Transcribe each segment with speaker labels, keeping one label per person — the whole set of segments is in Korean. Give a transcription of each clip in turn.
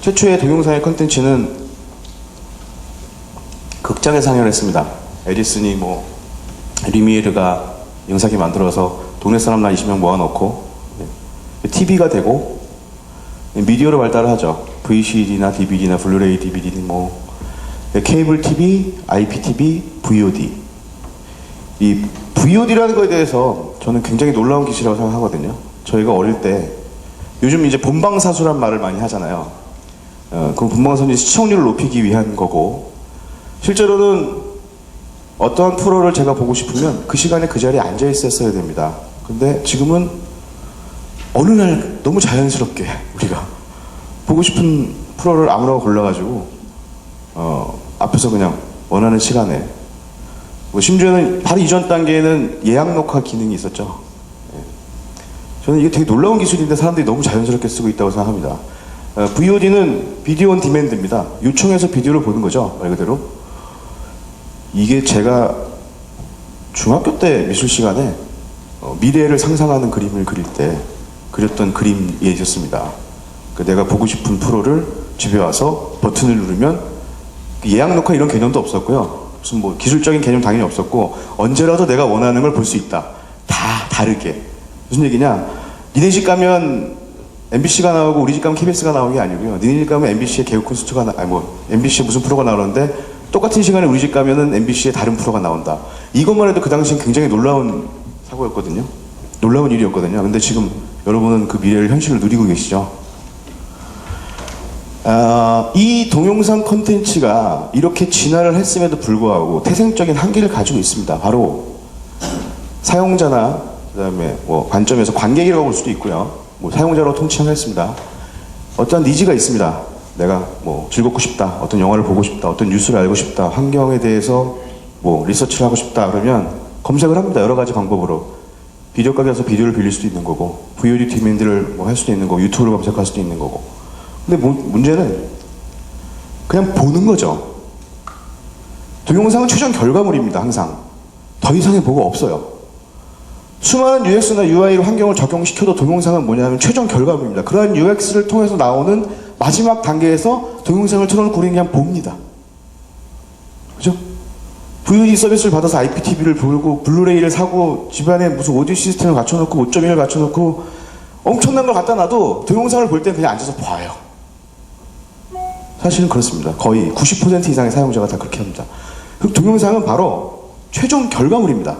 Speaker 1: 최초의 동영상의 컨텐츠는 극장에 상영을 했습니다. 에디슨이 리미에르가 영상기 만들어서 동네 사람 한 20명 모아놓고 TV가 되고 미디어로 발달을 하죠. VCD나 DVD나 블루레이 DVD 케이블 TV, IPTV, VOD. 이 VOD라는 거에 대해서 저는 굉장히 놀라운 기술이라고 생각하거든요. 저희가 어릴 때 요즘 이제 본방사수란 말을 많이 하잖아요. 그 본방사수는 시청률을 높이기 위한 거고, 실제로는 어떠한 프로를 제가 보고 싶으면 그 시간에 그 자리에 앉아 있었어야 됩니다. 근데 지금은 어느 날 너무 자연스럽게 우리가 보고 싶은 프로를 아무나 골라가지고 앞에서 그냥 원하는 시간에, 심지어는 바로 이전 단계에는 예약 녹화 기능이 있었죠. 저는 이게 되게 놀라운 기술인데 사람들이 너무 자연스럽게 쓰고 있다고 생각합니다. VOD는 비디오 온 디맨드입니다. 요청해서 비디오를 보는 거죠, 말 그대로. 이게 제가 중학교 때 미술 시간에 미래를 상상하는 그림을 그릴 때 그렸던 그림이 있었습니다. 내가 보고 싶은 프로를 집에 와서 버튼을 누르면 예약 녹화 이런 개념도 없었고요. 무슨 기술적인 개념 당연히 없었고, 언제라도 내가 원하는 걸 볼 수 있다. 다 다르게. 무슨 얘기냐? 니네 집 가면 MBC가 나오고 우리 집 가면 KBS가 나오는 게 아니고요. 니네 집 가면 MBC의 개그 콘서트가 MBC의 무슨 프로가 나오는데 똑같은 시간에 우리 집 가면은 MBC의 다른 프로가 나온다. 이것만 해도 그 당시엔 굉장히 놀라운 사고였거든요. 놀라운 일이었거든요. 근데 지금 여러분은 그 미래를 현실로 누리고 계시죠. 이 동영상 콘텐츠가 이렇게 진화를 했음에도 불구하고 태생적인 한계를 가지고 있습니다. 바로 사용자나 그다음에 관점에서 관객이라고 볼 수도 있고요. 사용자로 통칭하겠습니다. 어떠한 니즈가 있습니다. 내가 즐겁고 싶다, 어떤 영화를 보고 싶다, 어떤 뉴스를 알고 싶다, 환경에 대해서 리서치를 하고 싶다 그러면 검색을 합니다. 여러 가지 방법으로. 비디오 가게에서 비디오를 빌릴 수도 있는 거고, VOD 디맨드를 할 수도 있는 거고, 유튜브를 검색할 수도 있는 거고. 근데 문제는 그냥 보는 거죠. 동영상은 최종 결과물입니다. 항상. 더 이상의 뭐가 없어요. 수많은 UX나 UI를 환경을 적용시켜도 동영상은 뭐냐면 최종 결과물입니다. 그러한 UX를 통해서 나오는 마지막 단계에서 동영상을 틀어놓고 우리는 그냥 봅니다. 그죠? VOD 서비스를 받아서 IPTV를 보고 블루레이를 사고 집안에 무슨 오디오 시스템을 갖춰놓고 5.1을 갖춰놓고 엄청난 걸 갖다 놔도 동영상을 볼 때는 그냥 앉아서 봐요. 사실은 그렇습니다. 거의 90% 이상의 사용자가 다 그렇게 합니다. 그럼 동영상은 바로 최종 결과물입니다.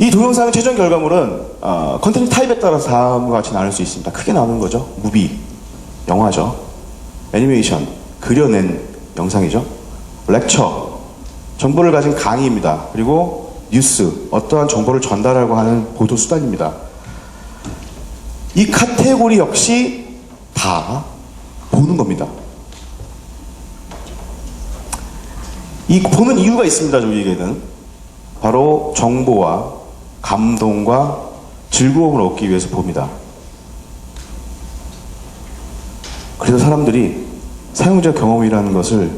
Speaker 1: 이 동영상의 최종 결과물은 컨텐츠 타입에 따라서 다음과 같이 나눌 수 있습니다. 크게 나누는 거죠. 무비, 영화죠. 애니메이션, 그려낸 영상이죠. 렉처, 정보를 가진 강의입니다. 그리고 뉴스, 어떠한 정보를 전달하고 하는 보도 수단입니다. 이 카테고리 역시 다 보는 겁니다. 이 보는 이유가 있습니다. 저희에게는 바로 정보와 감동과 즐거움을 얻기 위해서 봅니다. 그래서 사람들이 사용자 경험이라는 것을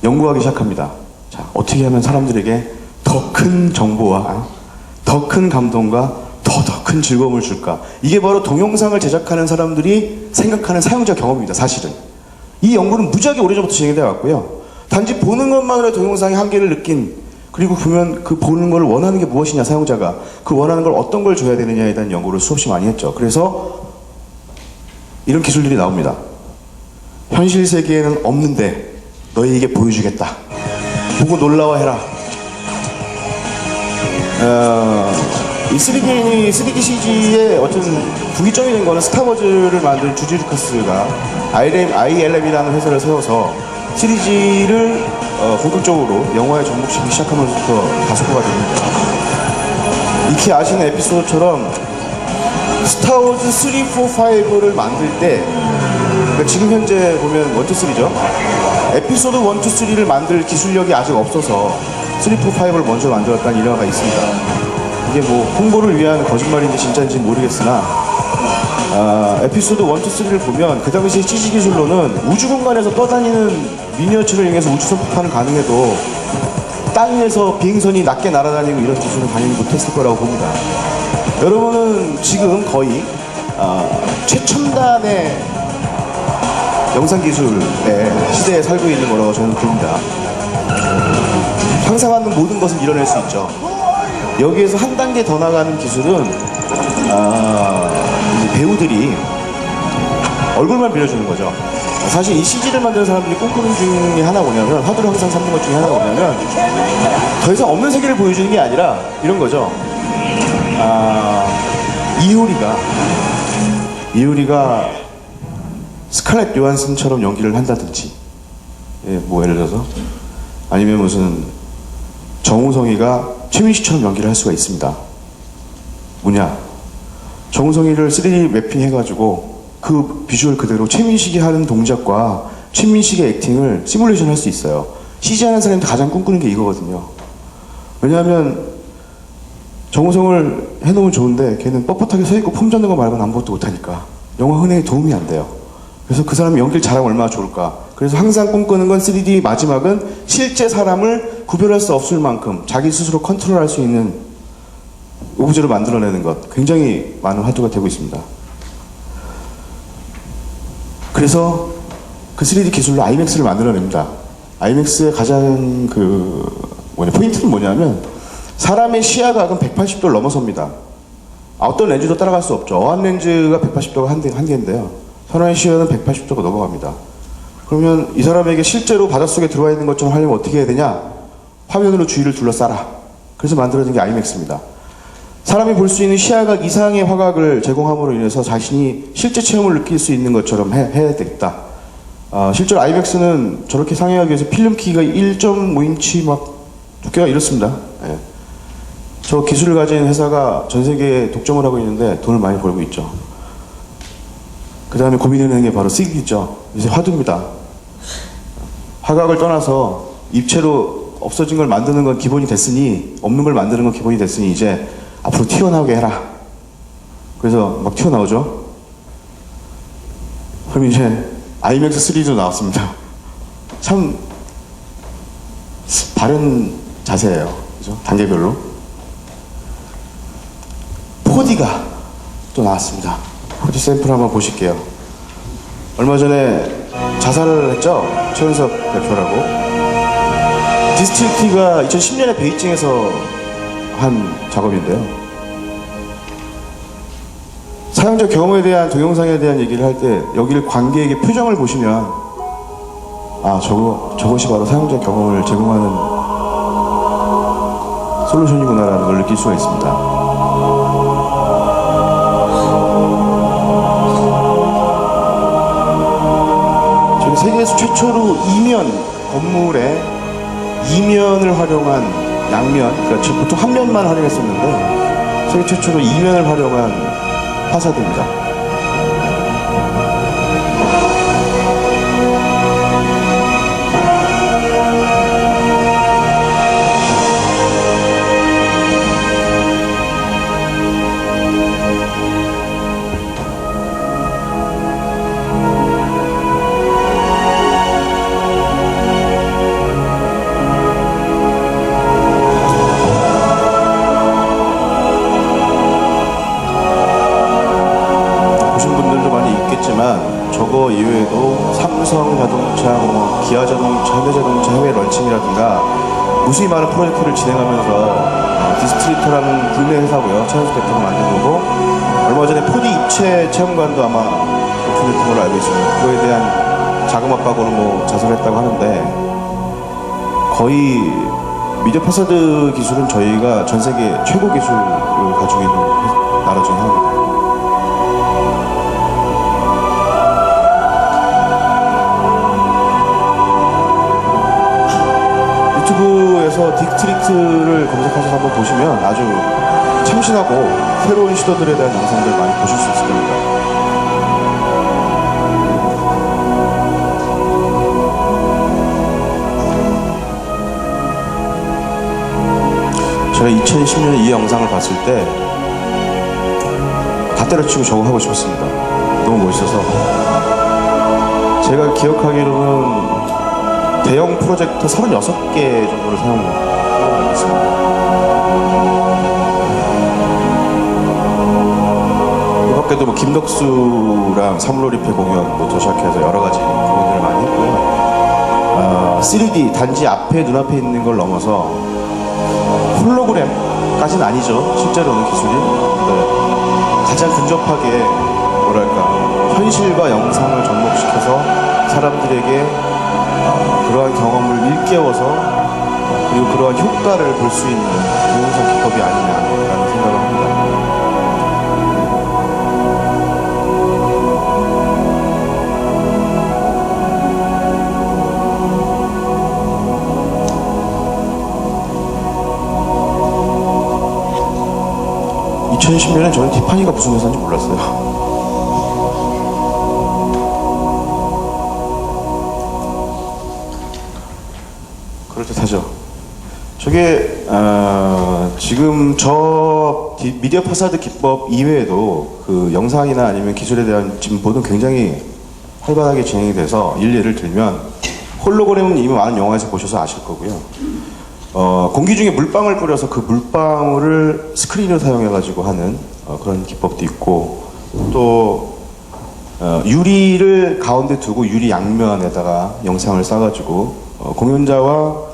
Speaker 1: 연구하기 시작합니다. 자, 어떻게 하면 사람들에게 더 큰 정보와 더 큰 감동과 더 큰 즐거움을 줄까? 이게 바로 동영상을 제작하는 사람들이 생각하는 사용자 경험입니다. 사실은 이 연구는 무지하게 오래전부터 진행되어 왔고요. 단지 보는 것만으로 동영상의 한계를 느낀, 그리고 보면 그 보는 걸 원하는 게 무엇이냐, 사용자가 그 원하는 걸 어떤 걸 줘야 되느냐에 대한 연구를 수없이 많이 했죠. 그래서 이런 기술들이 나옵니다. 현실 세계에는 없는데 너희에게 보여주겠다. 보고 놀라워해라. 이 3D CG의 어떤 분기점이 된 거는 스타워즈를 만든 주지 루카스가 ILM이라는 회사를 세워서 시리즈를 본격적으로 영화에 접목시키기 시작하면서부터 다소거가 됩니다. 익히 아시는 에피소드처럼 스타워즈 3, 4, 5를 만들 때, 그러니까 지금 현재 보면 1, 2, 3죠. 에피소드 1, 2, 3를 만들 기술력이 아직 없어서 3, 4, 5를 먼저 만들었다는 일화가 있습니다. 이게 홍보를 위한 거짓말인지 진짜인지 모르겠으나 에피소드 1, 2, 3를 보면 그 당시 CG 기술로는 우주 공간에서 떠다니는 미니어처를 이용해서 우주 선폭탄을 가능해도 땅 위에서 비행선이 낮게 날아다니고 이런 기술은 당연히 못했을 거라고 봅니다. 여러분은 지금 거의 최첨단의 영상 기술의 시대에 살고 있는 거라고 저는 봅니다. 상상하는 모든 것을 이뤄낼 수 있죠. 여기에서 한 단계 더 나가는 기술은 이제 배우들이 얼굴만 빌려주는 거죠. 사실 이 CG를 만드는 사람들이 꿈꾸는 중에 하나 뭐냐면, 화두를 항상 삼는 것 중에 하나 뭐냐면, 더 이상 없는 세계를 보여주는 게 아니라 이런 거죠. 이효리가 스칼렛 요한슨처럼 연기를 한다든지, 예, 뭐 예를 들어서, 아니면 무슨 정우성이가 최민식처럼 연기를 할 수가 있습니다. 뭐냐, 정우성이를 3D 매핑 해가지고 그 비주얼 그대로 최민식이 하는 동작과 최민식의 액팅을 시뮬레이션 할 수 있어요. CG 하는 사람이 가장 꿈꾸는 게 이거거든요. 왜냐하면 정우성을 해놓으면 좋은데 걔는 뻣뻣하게 서있고 폼 잡는 거 말고는 아무것도 못하니까 영화 흥행에 도움이 안 돼요. 그래서 그 사람이 연기를 잘하면 얼마나 좋을까. 그래서 항상 꿈꾸는 건 3D 마지막은 실제 사람을 구별할 수 없을 만큼 자기 스스로 컨트롤할 수 있는 오브제로 만들어내는 것, 굉장히 많은 화두가 되고 있습니다. 그래서 그 3D 기술로 아이맥스를 만들어냅니다. 아이맥스의 가장 포인트는 뭐냐면, 사람의 시야각은 180도를 넘어섭니다. 어떤 렌즈도 따라갈 수 없죠. 어안 렌즈가 180도가 한계인데요. 사람의 시야는 180도가 넘어갑니다. 그러면 이 사람에게 실제로 바닷속에 들어와 있는 것처럼 하려면 어떻게 해야 되냐? 화면으로 주위를 둘러싸라. 그래서 만들어진 게 아이맥스입니다. 사람이 볼 수 있는 시야각 이상의 화각을 제공함으로 인해서 자신이 실제 체험을 느낄 수 있는 것처럼 해야 되겠다. 실제로 아이맥스는 저렇게 상영하기 위해서 필름 크기가 1.5인치 막 두께가 이렇습니다. 예. 저 기술을 가진 회사가 전 세계에 독점을 하고 있는데 돈을 많이 벌고 있죠. 그 다음에 고민하는 게 바로 3D죠. 이제 화두입니다. 화각을 떠나서 입체로 없어진 걸 만드는 건 기본이 됐으니, 없는 걸 만드는 건 기본이 됐으니 이제 앞으로 튀어나오게 해라. 그래서 막 튀어나오죠. 그럼 이제 아이맥스 3D도 나왔습니다. 참 바른 자세예요. 그죠? 단계별로. 4D가 또 나왔습니다. 4D 샘플 한번 보실게요. 얼마 전에 자살을 했죠? 최은석 대표라고. 디스틸티가 2010년에 베이징에서 한 작업인데요. 사용자 경험에 대한, 동영상에 대한 얘기를 할 때 여기를 관객의 표정을 보시면 저것이 바로 사용자 경험을 제공하는 솔루션이구나라는 걸 느낄 수가 있습니다. 세계에서 최초로 건물의 이면을 활용한 양면, 그러니까 보통 한 면만 활용했었는데 세계 최초로 이면을 활용한 파사드입니다. 저거 이외에도 삼성자동차, 기아자동차, 현대자동차 해외 런칭이라든가 무수히 많은 프로젝트를 진행하면서 디스트리터라는 국내 회사고요. 최현수 대표가 만든 거고, 얼마 전에 4D 입체 체험관도 아마 오픈했던 걸로 알고 있습니다. 그거에 대한 자금 압박으로 자살했다고 하는데, 거의 미디어 파사드 기술은 저희가 전 세계 최고 기술을 가지고 있는 나라 중에 하나입니다. 유튜브에서 딕트리트를 검색하셔서 한번 보시면 아주 참신하고 새로운 시도들에 대한 영상들 많이 보실 수 있을 겁니다. 제가 2010년에 이 영상을 봤을 때 다 때려치고 저거 하고 싶었습니다. 너무 멋있어서. 제가 기억하기로는 대형 프로젝터 36개 정도를 사용하고 있습니다. 밖에도 뭐 김덕수랑 사물놀이패 공연부터 시작해서 여러 가지 공연들을 많이 했고요. 3D 단지 앞에 눈앞에 있는 걸 넘어서 홀로그램까지는 아니죠. 실제로는 기술이. 네. 가장 근접하게 뭐랄까 현실과 영상을 접목시켜서 사람들에게 그러한 경험을 일깨워서 그리고 그러한 효과를 볼 수 있는 동영상 기법이 아니냐라는 생각을 합니다. 2010년에 저는 티파니가 무슨 회사인지 몰랐어요. 그럴듯하죠. 저게 지금 저 미디어 파사드 기법 이외에도 그 영상이나 아니면 기술에 대한 진보는 굉장히 활발하게 진행이 돼서 예를 들면 홀로그램은 이미 많은 영화에서 보셔서 아실 거고요. 공기 중에 물방울 뿌려서 그 물방울을 스크린으로 사용해가지고 하는 그런 기법도 있고, 또 유리를 가운데 두고 유리 양면에다가 영상을 싸가지고 공연자와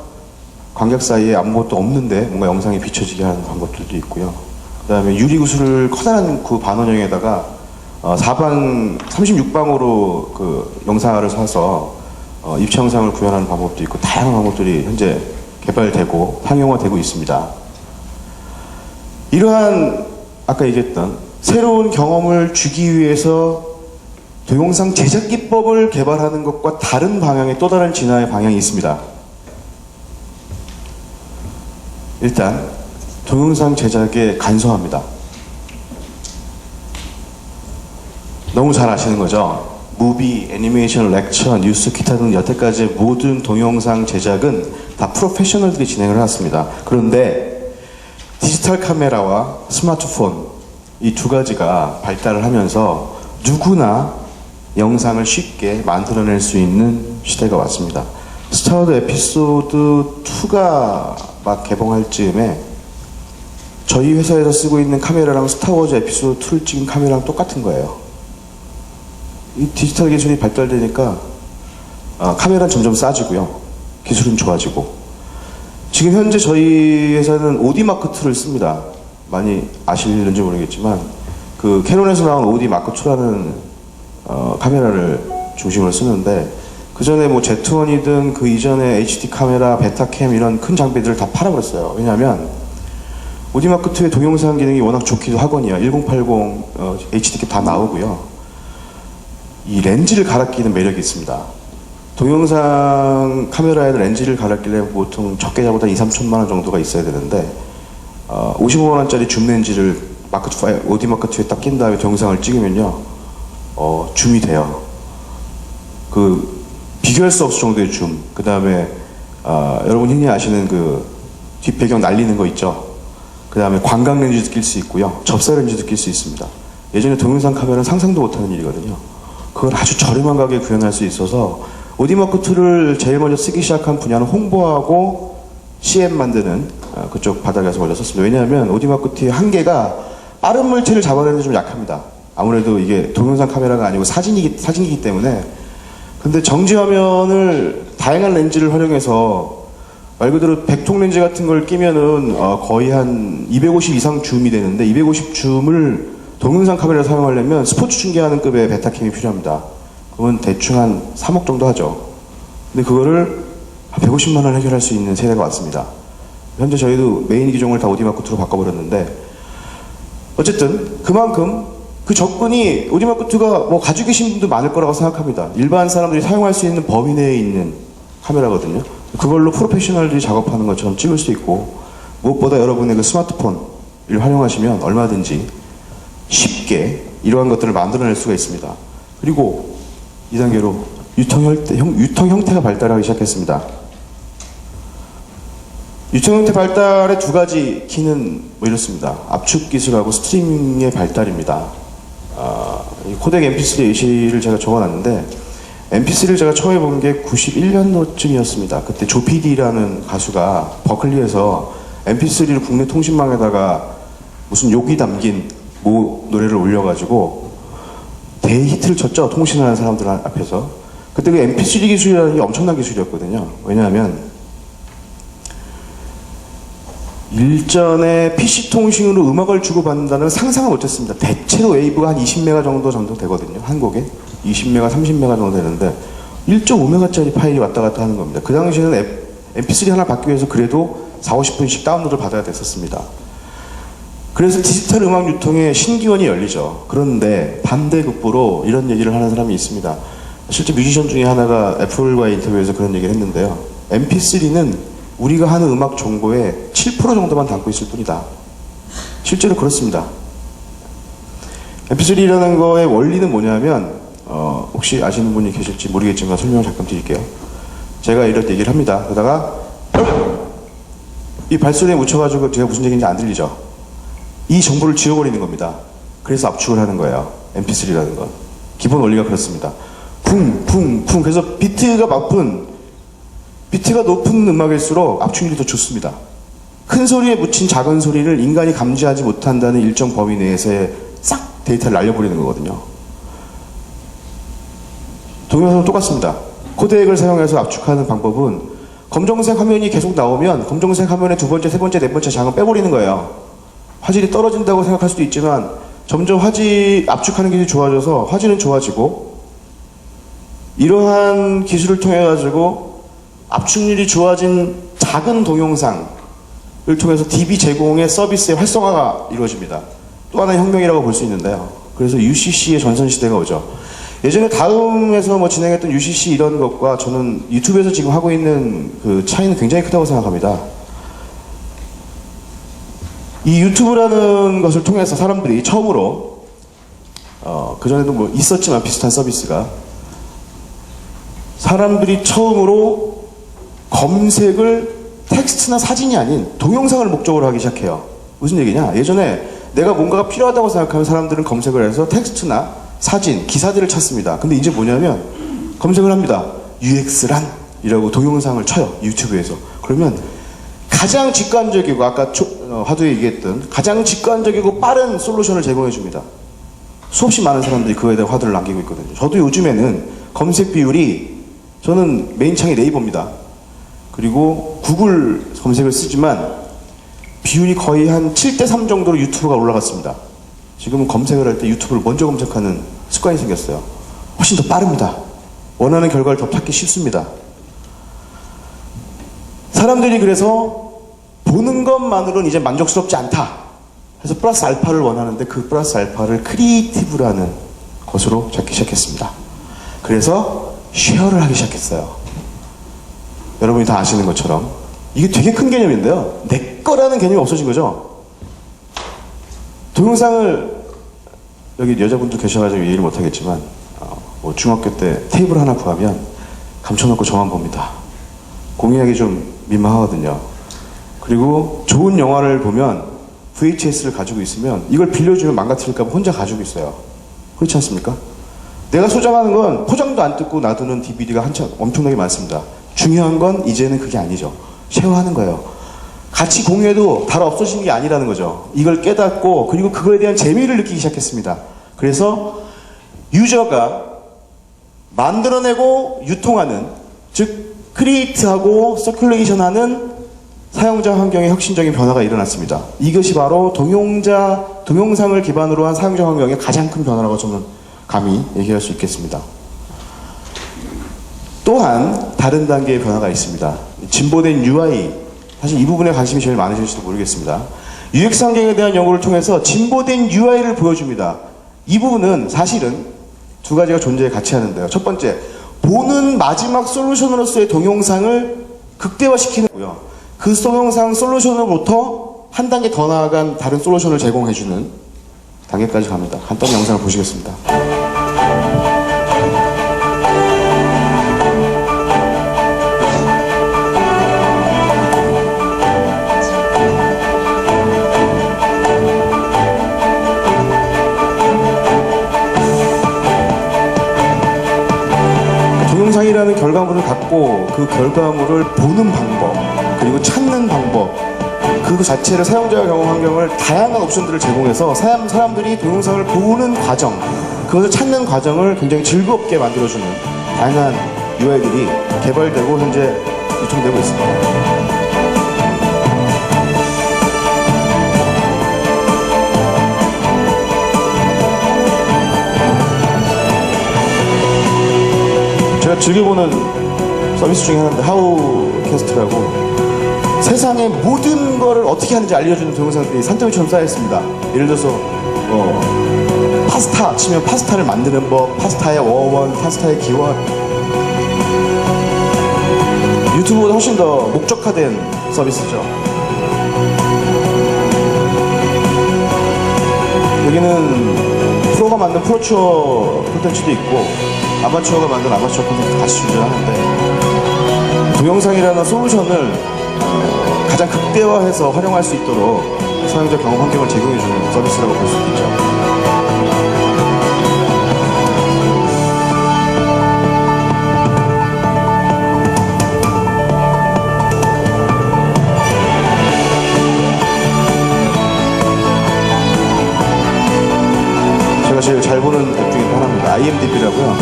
Speaker 1: 관객 사이에 아무것도 없는데 뭔가 영상이 비춰지게 하는 방법들도 있고요. 그 다음에 유리구슬을 커다란 그 반원형에다가 사방 36방으로 그 영상을 사서 입체 영상을 구현하는 방법도 있고, 다양한 방법들이 현재 개발되고 상용화되고 있습니다. 이러한 아까 얘기했던 새로운 경험을 주기 위해서 동영상 제작 기법을 개발하는 것과 다른 방향의 또 다른 진화의 방향이 있습니다. 일단 동영상 제작에 간소합니다. 너무 잘 아시는 거죠? 무비, 애니메이션, 렉처, 뉴스, 기타 등 여태까지의 모든 동영상 제작은 다 프로페셔널들이 진행을 해왔습니다. 그런데 디지털 카메라와 스마트폰 이 두 가지가 발달을 하면서 누구나 영상을 쉽게 만들어낼 수 있는 시대가 왔습니다. 스타워드 에피소드 2가 막 개봉할 즈음에 저희 회사에서 쓰고 있는 카메라랑 스타워즈 에피소드 2를 찍은 카메라랑 똑같은 거예요. 이 디지털 기술이 발달되니까 카메라는 점점 싸지고요. 기술은 좋아지고. 지금 현재 저희 회사는 오디마크2를 씁니다. 많이 아시는지 모르겠지만 그 캐논에서 나온 오디 마크2라는 카메라를 중심으로 쓰는데, 그 전에 뭐 Z1이든 그 이전에 HD 카메라, 베타캠 이런 큰 장비들을 다 팔아버렸어요. 왜냐하면 오디마크2의 동영상 기능이 워낙 좋기도 하거든요. 1080 HD캠 다 나오고요. 이 렌즈를 갈아 끼는 매력이 있습니다. 동영상 카메라에는 렌즈를 갈아 끼려면 보통 적게 잡아도 2-3천만 원 정도가 있어야 되는데 55만 원짜리 줌 렌즈를 마크2, 오디 마크2에 딱 낀 다음에 동영상을 찍으면요 줌이 돼요. 그 비교할 수 없을 정도의 줌. 그 다음에 여러분 흔히 아시는 그 뒷배경 날리는 거 있죠. 그 다음에 광각 렌즈도 낄 수 있고요, 접사 렌즈도 낄 수 있습니다. 예전에 동영상 카메라는 상상도 못하는 일이거든요. 그걸 아주 저렴한 가격에 구현할 수 있어서 오디마크2를 제일 먼저 쓰기 시작한 분야는 홍보하고 CM 만드는 그쪽 바닥에서 먼저 썼습니다. 왜냐하면 오디마크2의 한계가 빠른 물체를 잡아내는 데 좀 약합니다. 아무래도 이게 동영상 카메라가 아니고 사진이기 때문에. 근데 정지 화면을 다양한 렌즈를 활용해서 말 그대로 백통 렌즈 같은 걸 끼면은 거의 한 250 이상 줌이 되는데, 250 줌을 동영상 카메라를 사용하려면 스포츠 중계하는 급의 베타캠이 필요합니다. 그건 대충 한 3억 정도 하죠. 근데 그거를 150만 원 해결할 수 있는 세대가 왔습니다. 현재 저희도 메인 기종을 다 오디마크2로 바꿔버렸는데, 어쨌든 그만큼 그 접근이 오디마크2가 뭐 가지고 계신 분도 많을 거라고 생각합니다. 일반 사람들이 사용할 수 있는 범위 내에 있는 카메라거든요. 그걸로 프로페셔널들이 작업하는 것처럼 찍을 수 있고, 무엇보다 여러분의 그 스마트폰을 활용하시면 얼마든지 쉽게 이러한 것들을 만들어낼 수가 있습니다. 그리고 2단계로 유통 형태가 발달하기 시작했습니다. 유통 형태 발달의 두 가지 키는 뭐 이렇습니다. 압축 기술하고 스트리밍의 발달입니다. 코덱 MP3 AC를 제가 적어놨는데, MP3를 제가 처음 해본 게 91년도쯤이었습니다. 그때 조피디라는 가수가 버클리에서 MP3를 국내 통신망에다가 무슨 욕이 담긴 노래를 올려가지고 대히트를 쳤죠. 통신하는 사람들 앞에서. 그때 그 MP3 기술이라는 게 엄청난 기술이었거든요. 왜냐하면 일전에 PC 통신으로 음악을 주고받는다는 상상을 못했습니다. 대체로 웨이브가 한 20메가 정도 되거든요. 한 곡에 20메가, 30메가 정도 되는데 1.5메가짜리 파일이 왔다 갔다 하는 겁니다. 그 당시에는 MP3 하나 받기 위해서 그래도 4, 50분씩 다운로드를 받아야 됐었습니다. 그래서 디지털 음악 유통의 신기원이 열리죠. 그런데 반대급부로 이런 얘기를 하는 사람이 있습니다. 실제 뮤지션 중에 하나가 애플과의 인터뷰에서 그런 얘기를 했는데요. MP3는 우리가 하는 음악 정보의 7% 정도만 담고 있을 뿐이다. 실제로 그렇습니다. MP3라는 거의 원리는 뭐냐면 혹시 아시는 분이 계실지 모르겠지만 설명을 잠깐 드릴게요. 제가 이런 얘기를 합니다. 그러다가 이 발소리에 묻혀가지고 제가 무슨 얘기인지 안 들리죠. 이 정보를 지워버리는 겁니다. 그래서 압축을 하는 거예요. MP3라는 건. 기본 원리가 그렇습니다. 쿵쿵쿵. 그래서 비트가 높은 음악일수록 압축률이 더 좋습니다. 큰 소리에 묻힌 작은 소리를 인간이 감지하지 못한다는 일정 범위 내에서의 싹 데이터를 날려버리는 거거든요. 동영상은 똑같습니다. 코덱을 사용해서 압축하는 방법은 검정색 화면이 계속 나오면 검정색 화면의 두 번째, 세 번째, 네 번째 장은 빼버리는 거예요. 화질이 떨어진다고 생각할 수도 있지만 점점 압축하는 기술이 좋아져서 화질은 좋아지고 이러한 기술을 통해 가지고 압축률이 좋아진 작은 동영상을 통해서 DB 제공의 서비스의 활성화가 이루어집니다. 또 하나의 혁명이라고 볼 수 있는데요. 그래서 UCC의 전선시대가 오죠. 예전에 다음에서 진행했던 UCC 이런 것과 저는 유튜브에서 지금 하고 있는 그 차이는 굉장히 크다고 생각합니다. 이 유튜브라는 것을 통해서 사람들이 처음으로 그전에도 있었지만 비슷한 서비스가 사람들이 처음으로 검색을 텍스트나 사진이 아닌 동영상을 목적으로 하기 시작해요. 무슨 얘기냐? 예전에 내가 뭔가가 필요하다고 생각하면 사람들은 검색을 해서 텍스트나 사진, 기사들을 찾습니다. 근데 이제 뭐냐면 검색을 합니다. UX란 이라고 동영상을 쳐요. 유튜브에서. 그러면 가장 직관적이고 아까 화두에 얘기했던 가장 직관적이고 빠른 솔루션을 제공해 줍니다. 수없이 많은 사람들이 그거에 대한 화두를 남기고 있거든요. 저도 요즘에는 검색 비율이 저는 메인 창이 네이버입니다. 그리고 구글 검색을 쓰지만 비율이 거의 한 7대3 정도로 유튜브가 올라갔습니다. 지금은 검색을 할 때 유튜브를 먼저 검색하는 습관이 생겼어요. 훨씬 더 빠릅니다. 원하는 결과를 더 찾기 쉽습니다. 사람들이 그래서 보는 것만으로는 이제 만족스럽지 않다. 그래서 플러스 알파를 원하는데 그 플러스 알파를 크리에이티브라는 것으로 찾기 시작했습니다. 그래서 쉐어를 하기 시작했어요. 여러분이 다 아시는 것처럼 이게 되게 큰 개념인데요. 내 거라는 개념이 없어진 거죠. 동영상을 여기 여자분도 계셔가지고 이해를 못하겠지만 중학교 때 테이블 하나 구하면 감춰놓고 저만 봅니다. 공유하기 좀 민망하거든요. 그리고 좋은 영화를 보면 VHS를 가지고 있으면 이걸 빌려주면 망가뜨릴까 봐 혼자 가지고 있어요. 그렇지 않습니까? 내가 소장하는 건 포장도 안 뜯고 놔두는 DVD가 한참 엄청나게 많습니다. 중요한 건 이제는 그게 아니죠. 쉐어하는 거예요. 같이 공유해도 다 없어지는 게 아니라는 거죠. 이걸 깨닫고 그리고 그거에 대한 재미를 느끼기 시작했습니다. 그래서 유저가 만들어내고 유통하는, 즉 크리에이트하고 서큘레이션하는 사용자 환경의 혁신적인 변화가 일어났습니다. 이것이 바로 동영상을 기반으로 한 사용자 환경의 가장 큰 변화라고 저는 감히 얘기할 수 있겠습니다. 또한 다른 단계의 변화가 있습니다. 진보된 UI, 사실 이 부분에 관심이 제일 많으실지도 모르겠습니다. UX 환경에 대한 연구를 통해서 진보된 UI를 보여줍니다. 이 부분은 사실은 두 가지가 존재에 같이 하는데요. 첫 번째, 보는 마지막 솔루션으로서의 동영상을 극대화시키는 거고요. 그 동영상 솔루션으로부터 한 단계 더 나아간 다른 솔루션을 제공해주는 단계까지 갑니다. 간단히 영상을 보시겠습니다. 동영상이라는 결과물을 갖고 그 결과물을 보는 방법, 그리고 찾는 방법, 그 자체를 사용자 경험 환경을 다양한 옵션들을 제공해서 사람들이 동영상을 보는 과정, 그 그것을 찾는 과정을 굉장히 즐겁게 만들어주는 다양한 UI들이 개발되고 현재 유통되고 있습니다. 제가 즐겨보는 서비스 중에 하나인데 하우캐스트라고 세상의 모든 거를 어떻게 하는지 알려주는 동영상들이 산더미처럼 쌓여있습니다. 예를 들어서 파스타 치면 파스타를 만드는 법, 파스타의 어원, 파스타의 기원. 유튜브보다 훨씬 더 목적화된 서비스죠. 여기는 프로가 만든 프로추어 콘텐츠도 있고 아마추어가 만든 아마추어 콘텐츠 같이 준비하는데 동영상이라는 솔루션을 가장 극대화해서 활용할 수 있도록 사용자 경험 환경을 제공해주는 서비스라고 볼 수 있죠. 제가 제일 잘 보는 앱 중에 하나입니다. IMDb라고요.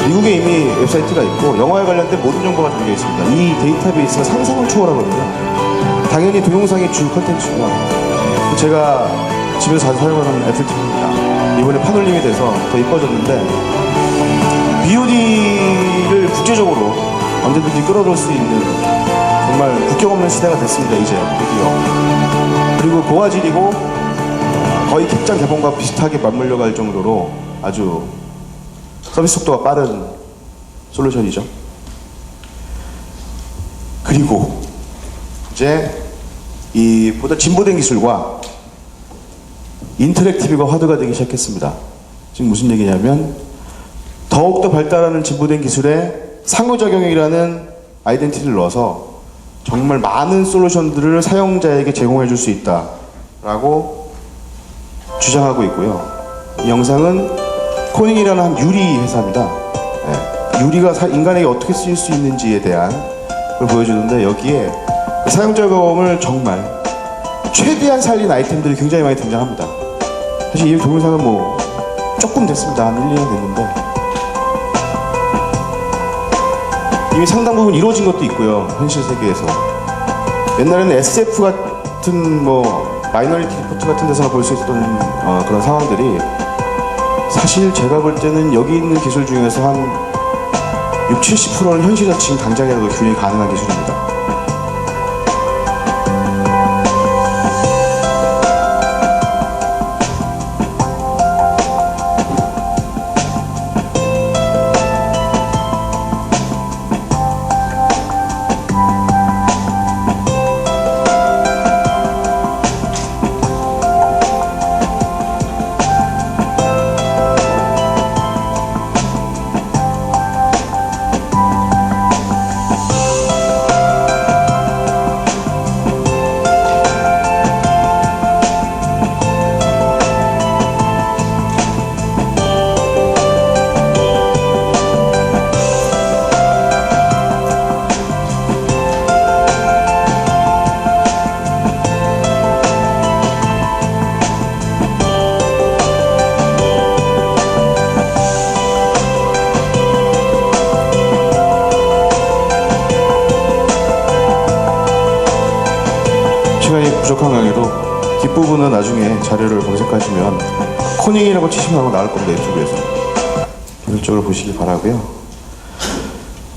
Speaker 1: 미국에 이미 웹사이트가 있고 영화에 관련된 모든 정보가 담겨 있습니다. 이 데이터베이스가 상상을 초월하거든요. 당연히 동영상이 주 컨텐츠고요. 제가 집에서 자주 사용하는 애플 TV입니다. 이번에 판올림이 돼서 더 이뻐졌는데 VOD를 국제적으로 언제든지 끌어들일 수 있는 정말 국경 없는 시대가 됐습니다. 이제 드디어. 그리고 고화질이고 거의 캡장 개봉과 비슷하게 맞물려 갈 정도로 아주 서비스 속도가 빠른 솔루션이죠. 그리고 이제 이 보다 진보된 기술과 인터랙티브가 화두가 되기 시작했습니다. 지금 무슨 얘기냐면 더욱더 발달하는 진보된 기술에 상호작용이라는 아이덴티티를 넣어서 정말 많은 솔루션들을 사용자에게 제공해 줄 수 있다라고 주장하고 있고요. 이 영상은 코닝이라는 한 유리 회사입니다. 네. 유리가 인간에게 어떻게 쓰일 수 있는지에 대한 걸 보여주는데 여기에 사용자 경험을 정말 최대한 살린 아이템들이 굉장히 많이 등장합니다. 사실 이 동영상은 뭐 조금 됐습니다. 한 1, 2년 됐는데 이미 상당 부분 이루어진 것도 있고요. 현실 세계에서 옛날에는 SF 같은 뭐 마이너리티 리포트 같은 데서나 볼 수 있었던 그런 상황들이 사실 제가 볼 때는 여기 있는 기술 중에서 한 60, 70%는 현실에서 지금 당장이라도 균형이 가능한 기술입니다. 시간이 부족한 관계로 뒷부분은 나중에 자료를 검색하시면 코닝이라고 치시면 하고 나올 겁니다. 유튜브에서 계속적으로 보시기 바라고요.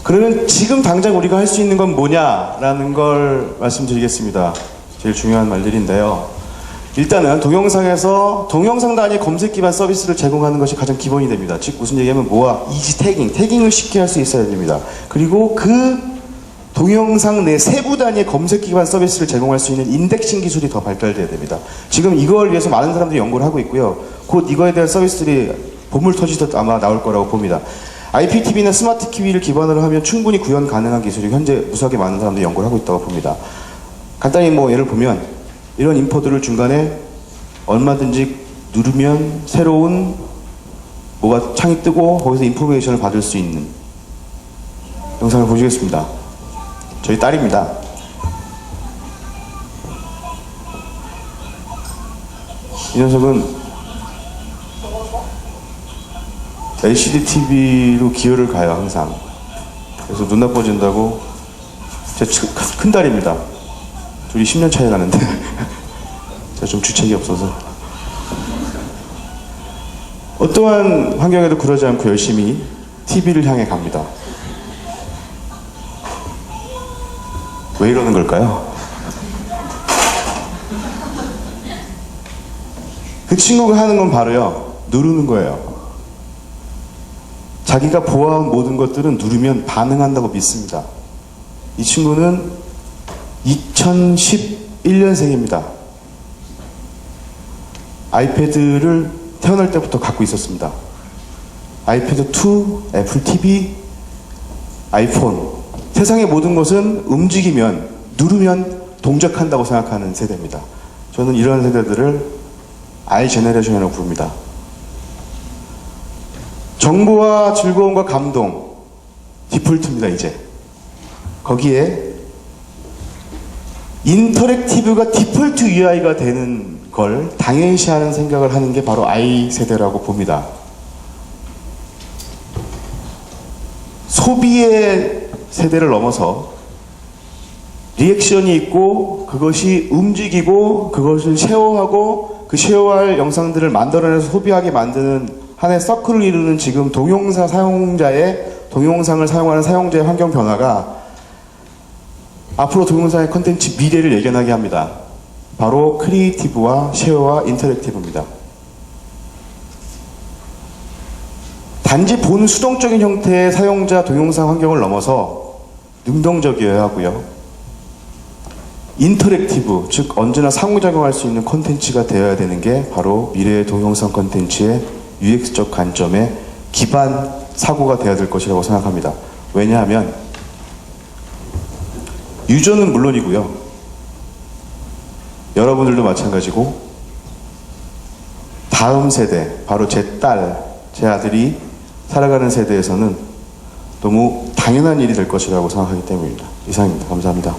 Speaker 1: 그러면 지금 당장 우리가 할 수 있는 건 뭐냐라는 걸 말씀드리겠습니다. 제일 중요한 말들인데요. 일단은 동영상에서 동영상 단위 검색 기반 서비스를 제공하는 것이 가장 기본이 됩니다. 즉 무슨 얘기하면 뭐야? 이지 태깅을 쉽게 할 수 있어야 됩니다. 그리고 그 동영상 내 세부 단위의 검색 기반 서비스를 제공할 수 있는 인덱싱 기술이 더 발달돼야 됩니다. 지금 이걸 위해서 많은 사람들이 연구를 하고 있고요. 곧 이거에 대한 서비스들이 보물 터지듯 아마 나올 거라고 봅니다. IPTV나 스마트 키위를 기반으로 하면 충분히 구현 가능한 기술이 현재 무수하게 많은 사람들이 연구를 하고 있다고 봅니다. 간단히 뭐 예를 보면 이런 인포들을 중간에 얼마든지 누르면 새로운 뭐가 창이 뜨고 거기서 인포메이션을 받을 수 있는 영상을 보시겠습니다. 저희 딸입니다. 이 녀석은 LCD TV로 기여를 가요, 항상. 그래서 눈 나빠진다고. 제 큰딸입니다. 둘이 10년 차이 나는데. 제가 좀 주책이 없어서. 어떠한 환경에도 그러지 않고 열심히 TV를 향해 갑니다. 왜 이러는 걸까요? 그 친구가 하는 건 바로요, 누르는 거예요. 자기가 보아온 모든 것들은 누르면 반응한다고 믿습니다. 이 친구는 2011년생입니다. 아이패드를 태어날 때부터 갖고 있었습니다. 아이패드 2, 애플 TV, 아이폰. 세상의 모든 것은 움직이면, 누르면 동작한다고 생각하는 세대입니다. 저는 이런 세대들을 I 제너레이션이라고 부릅니다. 정보와 즐거움과 감동, 디폴트입니다, 이제. 거기에 인터랙티브가 디폴트 UI가 되는 걸 당연시하는 생각을 하는 게 바로 I 세대라고 봅니다. 소비의 세대를 넘어서 리액션이 있고 그것이 움직이고 그것을 쉐어하고 그 쉐어할 영상들을 만들어내서 소비하게 만드는 하나의 서클을 이루는 지금 동영상 사용자의 동영상을 사용하는 사용자의 환경 변화가 앞으로 동영상의 컨텐츠 미래를 예견하게 합니다. 바로 크리에이티브와 쉐어와 인터랙티브입니다. 단지 보는 수동적인 형태의 사용자 동영상 환경을 넘어서 능동적이어야 하고요. 인터랙티브, 즉 언제나 상호작용할 수 있는 콘텐츠가 되어야 되는 게 바로 미래의 동영상 콘텐츠의 UX적 관점의 기반 사고가 되어야 될 것이라고 생각합니다. 왜냐하면 유저는 물론이고요. 여러분들도 마찬가지고 다음 세대, 바로 제 딸, 제 아들이 살아가는 세대에서는 너무 당연한 일이 될 것이라고 생각하기 때문입니다. 이상입니다. 감사합니다.